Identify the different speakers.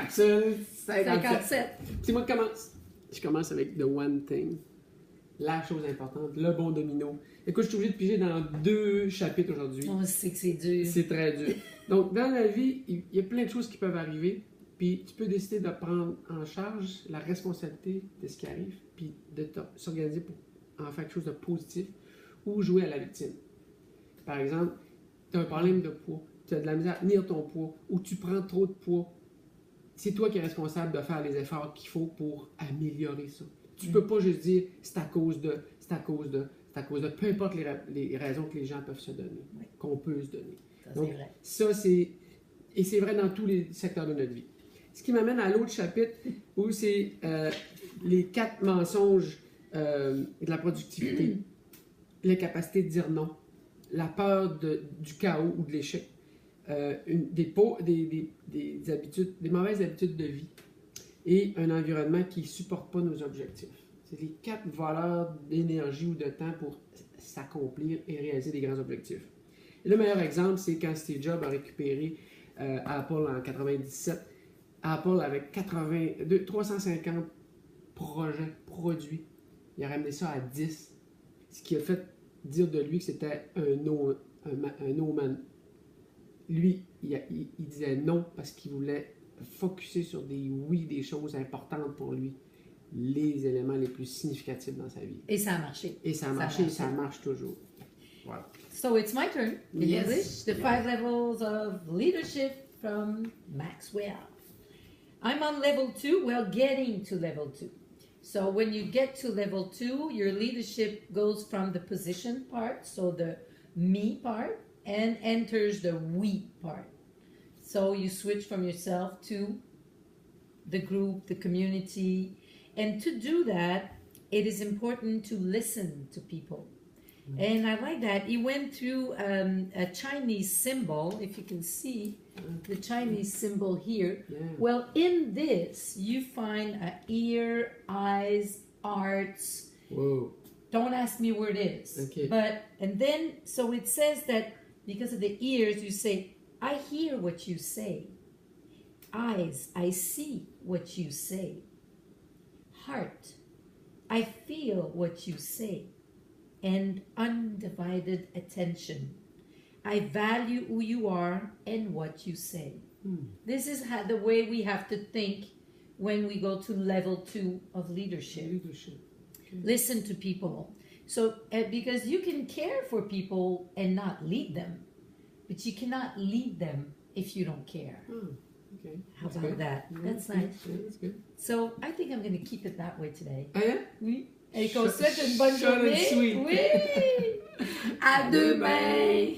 Speaker 1: capsule 57.
Speaker 2: 57.
Speaker 1: C'est moi qui commence. Je commence avec The One Thing. La chose importante, le bon domino. Écoute, je suis obligé de piger dans 2 chapitres aujourd'hui.
Speaker 2: On sait que c'est dur.
Speaker 1: C'est très dur. Donc, dans la vie, il y a plein de choses qui peuvent arriver. Puis, tu peux décider de prendre en charge la responsabilité de ce qui arrive. Puis, de s'organiser pour en faire quelque chose de positif ou jouer à la victime. Par exemple, tu as un problème de poids. Tu as de la misère à tenir ton poids ou tu prends trop de poids. C'est toi qui es responsable de faire les efforts qu'il faut pour améliorer ça. Tu peux pas juste dire c'est à cause de, c'est à cause de, c'est à cause de, peu importe les raisons que les gens peuvent se donner, qu'on peut se donner.
Speaker 2: Ça,
Speaker 1: Donc,
Speaker 2: c'est vrai.
Speaker 1: ça, et c'est vrai dans tous les secteurs de notre vie. Ce qui m'amène à l'autre chapitre où c'est les 4 mensonges de la productivité, l'incapacité de dire non, la peur du chaos ou de l'échec, des habitudes, des mauvaises habitudes de vie et un environnement qui ne supporte pas nos objectifs. C'est les 4 valeurs d'énergie ou de temps pour s'accomplir et réaliser des grands objectifs. Et le meilleur exemple, c'est quand Steve Jobs a récupéré Apple en 97. Apple avec 350 produits. Il a ramené ça à 10. Ce qui a fait dire de lui que c'était un no man. Lui, il disait non parce qu'il voulait focusser sur des choses importantes pour lui, les éléments les plus significatifs dans sa vie.
Speaker 2: Et ça a marché.
Speaker 1: Et ça a marché, et ça marche toujours. Voilà.
Speaker 2: So it's my turn in
Speaker 1: Yes.
Speaker 2: English. The 5 levels of leadership from Maxwell. I'm on level 2. Well, getting to level 2. So when you get to level 2, your leadership goes from the position part, so the me part, and enters the we part. So you switch from yourself to the group, the community. And to do that, it is important to listen to people. And I like that. He went through a Chinese symbol, if you can see the Chinese symbol here.
Speaker 1: Yeah.
Speaker 2: Well, in this, you find ear, eyes, arts.
Speaker 1: Whoa.
Speaker 2: Don't ask me where it is.
Speaker 1: Okay.
Speaker 2: And then, so it says that because of the ears, you say, I hear what you say. Eyes, I see what you say. Heart, I feel what you say. And undivided attention. I value who you are and what you say. This is the way we have to think when we go to level 2 of leadership.
Speaker 1: Leadership. Okay.
Speaker 2: Listen to people. So, because you can care for people and not lead them, but you cannot lead them if you don't care.
Speaker 1: Okay.
Speaker 2: How
Speaker 1: That's
Speaker 2: about
Speaker 1: good.
Speaker 2: that?
Speaker 1: Yeah,
Speaker 2: That's
Speaker 1: yeah,
Speaker 2: nice.
Speaker 1: yeah, that's good.
Speaker 2: So, I think I'm going to keep it that way today.
Speaker 1: Ah, yeah?
Speaker 2: Oui. Et qu'on souhaite une bonne
Speaker 1: Short and
Speaker 2: journée.
Speaker 1: sweet.
Speaker 2: Oui. À demain.